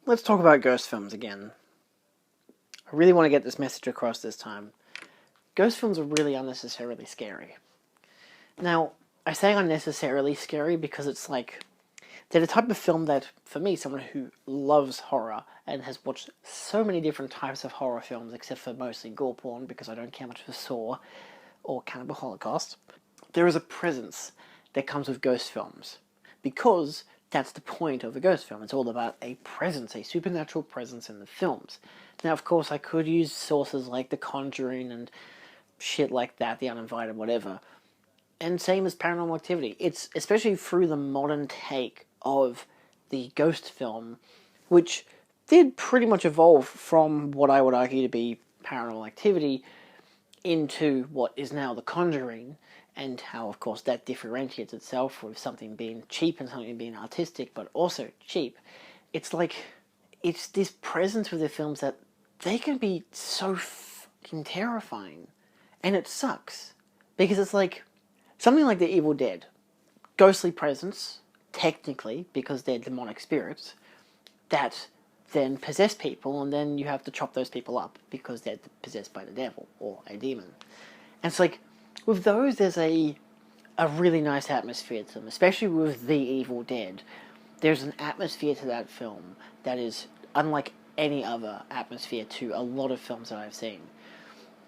let's talk about ghost films again. I really want to get this message across this time. Ghost films are really unnecessarily scary. Now, I say unnecessarily scary because it's like, they're the type of film that, for me, someone who loves horror and has watched so many different types of horror films, except for mostly gore porn, because I don't care much for Saw or Cannibal Holocaust, there is a presence that comes with ghost films. Because that's the point of a ghost film. It's all about a presence, a supernatural presence in the films. Now, of course, I could use sources like The Conjuring and shit like that, The Uninvited, whatever. And same as Paranormal Activity. It's especially through the modern take of the ghost film, which did pretty much evolve from what I would argue to be Paranormal Activity into what is now The Conjuring, and how, of course, that differentiates itself with something being cheap and something being artistic, but also cheap. It's like, it's this presence with the films that they can be so fucking terrifying. And it sucks. Because it's like, something like The Evil Dead. Ghostly presence, technically, because they're demonic spirits, that then possess people, and then you have to chop those people up because they're possessed by the devil or a demon. And it's like, with those, there's a really nice atmosphere to them, especially with The Evil Dead. There's an atmosphere to that film that is unlike any other atmosphere to a lot of films that I've seen.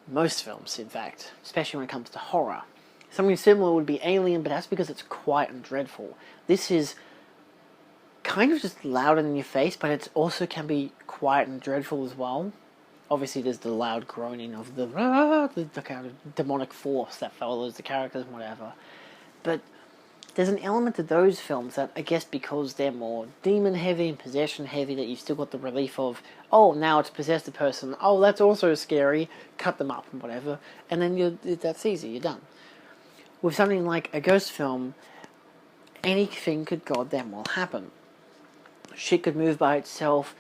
Most films, in fact, especially when it comes to horror. Something similar would be Alien, but that's because it's quiet and dreadful. This is kind of just loud in your face, but it also can be quiet and dreadful as well. Obviously, there's the loud groaning of the kind of demonic force that follows the characters and whatever. But there's an element to those films that, I guess because they're more demon-heavy and possession-heavy, that you've still got the relief of, oh, now it's possessed a person, oh, that's also scary, cut them up and whatever, and then that's easy, you're done. With something like a ghost film, anything could goddamn well happen. Shit could move by itself,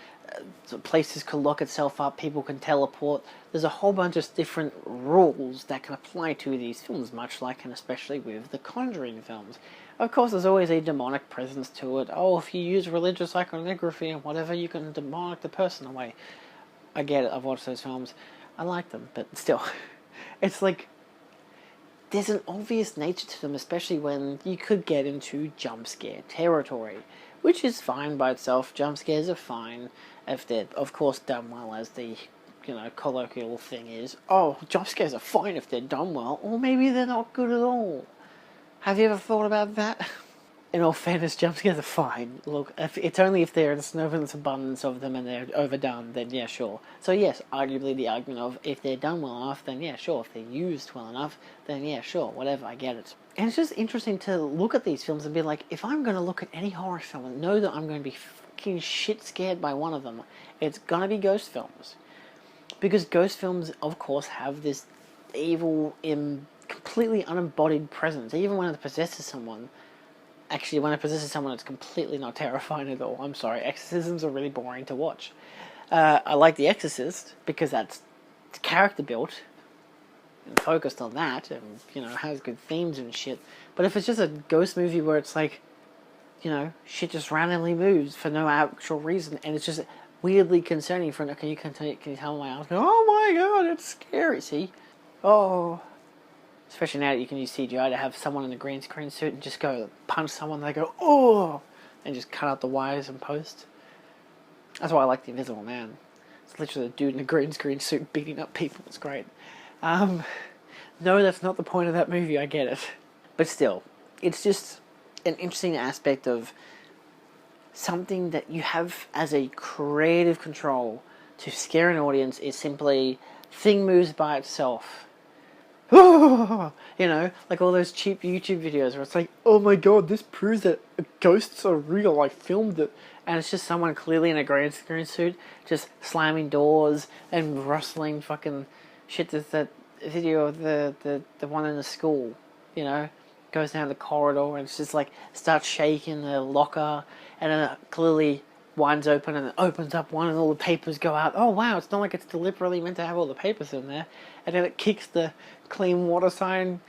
places could lock itself up, people can teleport. There's a whole bunch of different rules that can apply to these films, much like and especially with the Conjuring films. Of course, there's always a demonic presence to it. Oh, if you use religious iconography and whatever, you can demonic the person away. I get it, I've watched those films. I like them, but still. It's like, there's an obvious nature to them, especially when you could get into jump scare territory, which is fine by itself. Jump scares are fine if they're, of course, done well, as the, colloquial thing is. Oh, jump scares are fine if they're done well, or maybe they're not good at all. Have you ever thought about that? In all fairness, jump scares are fine. Look, it's only if there's an abundance of them and they're overdone, then yeah, sure. So yes, arguably the argument of if they're done well enough, then yeah, sure. If they're used well enough, then yeah, sure, whatever, I get it. And it's just interesting to look at these films and be like, if I'm going to look at any horror film and know that I'm going to be fucking shit scared by one of them, it's going to be ghost films. Because ghost films, of course, have this evil, completely unembodied presence. Even when it possesses someone, actually, when it possesses someone, it's completely not terrifying at all. I'm sorry, exorcisms are really boring to watch. I like The Exorcist, because that's character built, and focused on that, and, has good themes and shit. But if it's just a ghost movie where it's like, shit just randomly moves for no actual reason, and it's just weirdly concerning for, can you tell my eyes, oh my god, it's scary, see? Oh... Especially now that you can use CGI to have someone in a green screen suit and just go punch someone, they go, oh! And just cut out the wires and post. That's why I like The Invisible Man. It's literally a dude in a green screen suit beating up people. It's great. No, that's not the point of that movie, I get it. But still, it's just an interesting aspect of something that you have as a creative control to scare an audience is simply, thing moves by itself. Like all those cheap YouTube videos where it's like, oh my god, this proves that ghosts are real, I filmed it. And it's just someone clearly in a green screen suit just slamming doors and rustling fucking shit. There's that video of the one in the school, goes down the corridor and it's just like starts shaking the locker, and then it clearly winds open and it opens up one and all the papers go out. Oh wow, it's not like it's deliberately meant to have all the papers in there. And then it kicks the clean water sign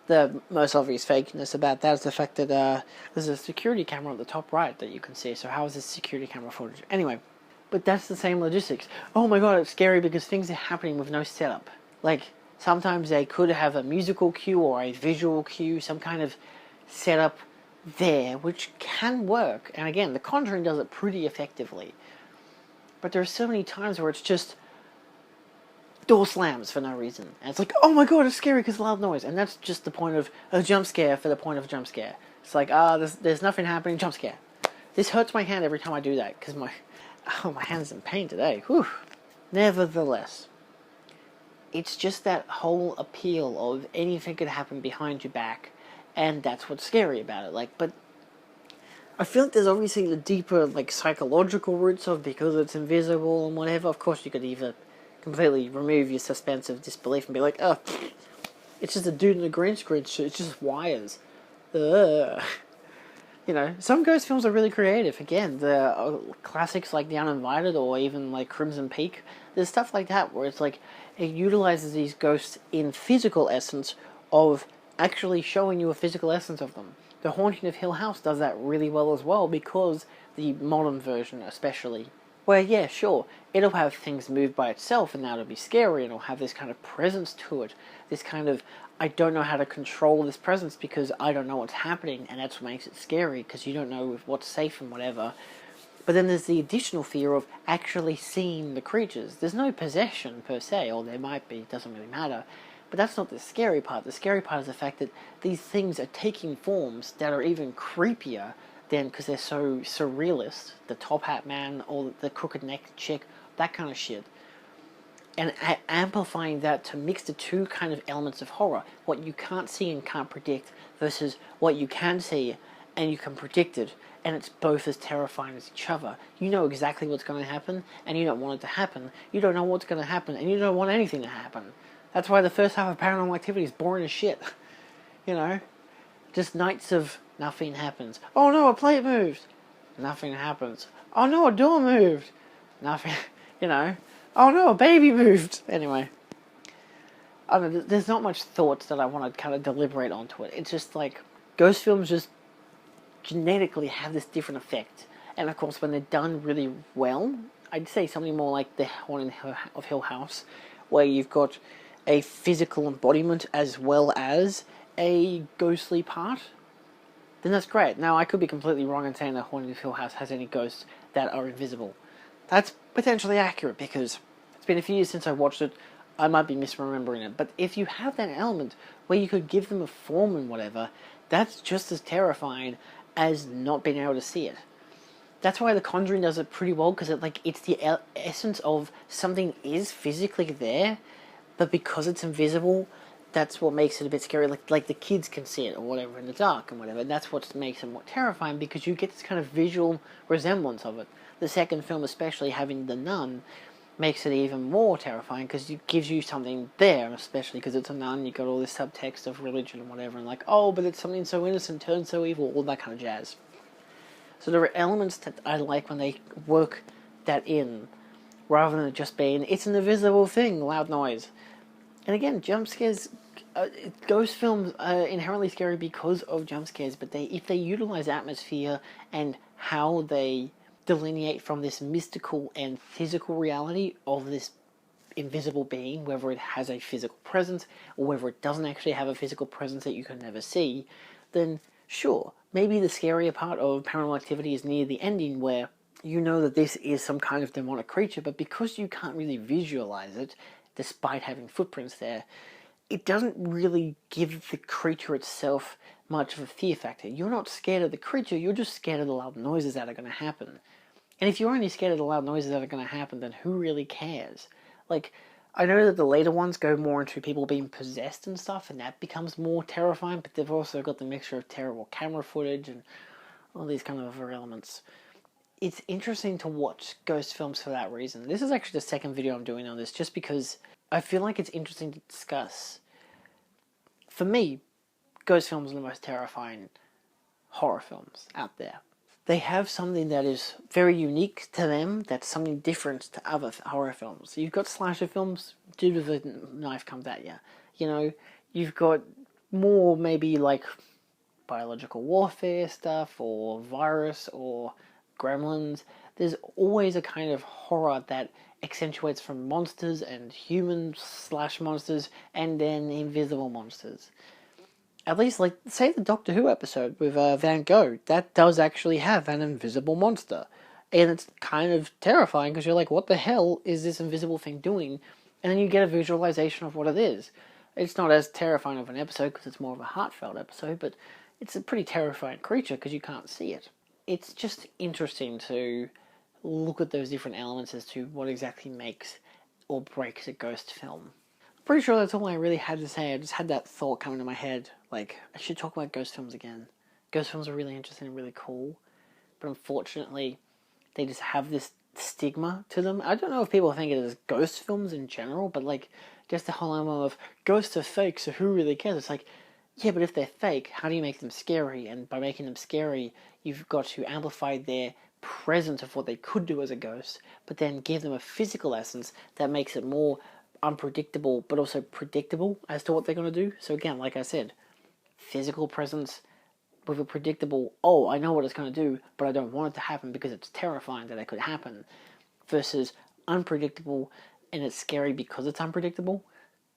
The most obvious fakeness about that is the fact that there's a security camera on the top right that you can see. So how is this security camera footage? Anyway, but that's the same logistics. Oh my god, it's scary because things are happening with no setup. Like, sometimes they could have a musical cue or a visual cue, some kind of setup there, which can work. And again, The Conjuring does it pretty effectively. But there are so many times where it's just door slams for no reason. And it's like, oh my god, it's scary because loud noise. And that's just the point of a jump scare for the point of a jump scare. It's like, there's nothing happening, jump scare. This hurts my hand every time I do that because my hand's in pain today. Whew. Nevertheless, it's just that whole appeal of anything could happen behind your back, and that's what's scary about it. Like, but I feel like there's obviously the deeper, like, psychological roots of because it's invisible and whatever. Of course, you could either completely remove your suspense of disbelief and be like, oh, it's just a dude in a green screen suit. It's just wires. Ugh. You know, some ghost films are really creative. Again, the classics like The Uninvited or even like Crimson Peak, there's stuff like that where it's like it utilizes these ghosts in physical essence of actually showing you a physical essence of them. The Haunting of Hill House does that really well as well because the modern version especially, where yeah, sure, it'll have things move by itself and that'll be scary and it'll have this kind of presence to it, this kind of I don't know how to control this presence because I don't know what's happening, and that's what makes it scary, because you don't know what's safe and whatever. But then there's the additional fear of actually seeing the creatures. There's no possession, per se, or there might be, it doesn't really matter. But that's not the scary part. The scary part is the fact that these things are taking forms that are even creepier than, because they're so surrealist, the top hat man, or the crooked neck chick, that kind of shit. And amplifying that to mix the two kind of elements of horror, what you can't see and can't predict versus what you can see and you can predict it, and it's both as terrifying as each other. You know exactly what's going to happen, and you don't want it to happen. You don't know what's going to happen, and you don't want anything to happen. That's why the first half of Paranormal Activity is boring as shit. You know? Just nights of nothing happens. Oh no, a plate moved. Nothing happens. Oh no, a door moved. Nothing, you know? Oh no, a baby moved! Anyway. I don't know, there's not much thoughts that I want to kind of deliberate onto it. It's just like, ghost films just genetically have this different effect. And of course, when they're done really well, I'd say something more like The Haunting of Hill House, where you've got a physical embodiment as well as a ghostly part, then that's great. Now, I could be completely wrong in saying that Haunting of Hill House has any ghosts that are invisible. That's potentially accurate, because it's been a few years since I watched it. I might be misremembering it. But if you have that element where you could give them a form and whatever, that's just as terrifying as not being able to see it. That's why The Conjuring does it pretty well, because it's the essence of something is physically there, but because it's invisible, that's what makes it a bit scary. Like the kids can see it or whatever in the dark and whatever, and that's what makes it more terrifying, because you get this kind of visual resemblance of it. The second film, especially having the nun, makes it even more terrifying because it gives you something there, especially because it's a nun. You got all this subtext of religion and whatever, and like, oh, but it's something so innocent turned so evil, all that kind of jazz. So there are elements that I like when they work that in, rather than it just being, it's an invisible thing, loud noise. And again, jump scares, ghost films are inherently scary because of jump scares, but if they utilize atmosphere and how they delineate from this mystical and physical reality of this invisible being, whether it has a physical presence or whether it doesn't actually have a physical presence that you can never see, then sure, maybe the scarier part of Paranormal Activity is near the ending, where you know that this is some kind of demonic creature, but because you can't really visualize it, despite having footprints there, it doesn't really give the creature itself much of a fear factor. You're not scared of the creature, you're just scared of the loud noises that are going to happen. And if you're only scared of the loud noises that are going to happen, then who really cares? Like, I know that the later ones go more into people being possessed and stuff, and that becomes more terrifying, but they've also got the mixture of terrible camera footage and all these kind of other elements. It's interesting to watch ghost films for that reason. This is actually the second video I'm doing on this, just because I feel like it's interesting to discuss. For me, ghost films are the most terrifying horror films out there. They have something that is very unique to them, that's something different to other horror films. You've got slasher films, dude with a knife comes at you. You know, you've got more maybe like biological warfare stuff or virus or gremlins, there's always a kind of horror that accentuates from monsters and humans slash monsters and then invisible monsters. At least, like, say the Doctor Who episode with Van Gogh, that does actually have an invisible monster. And it's kind of terrifying because you're like, what the hell is this invisible thing doing? And then you get a visualization of what it is. It's not as terrifying of an episode because it's more of a heartfelt episode, but it's a pretty terrifying creature because you can't see it. It's just interesting to look at those different elements as to what exactly makes or breaks a ghost film. Pretty sure that's all I really had to say. I just had that thought come into my head. Like, I should talk about ghost films again. Ghost films are really interesting and really cool. But unfortunately, they just have this stigma to them. I don't know if people think it as ghost films in general, but like, just the whole element of ghosts are fake, so who really cares? It's like, yeah, but if they're fake, how do you make them scary? And by making them scary, you've got to amplify their presence of what they could do as a ghost, but then give them a physical essence that makes it more unpredictable, but also predictable as to what they're going to do. So again, like I said, physical presence with a predictable, oh, I know what it's going to do, but I don't want it to happen because it's terrifying that it could happen, versus unpredictable and it's scary because it's unpredictable.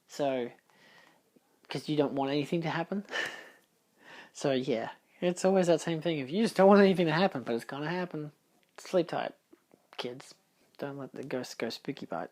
So, because you don't want anything to happen. So yeah, it's always that same thing. If you just don't want anything to happen, but it's going to happen, sleep tight, kids. Don't let the ghosts go spooky bite.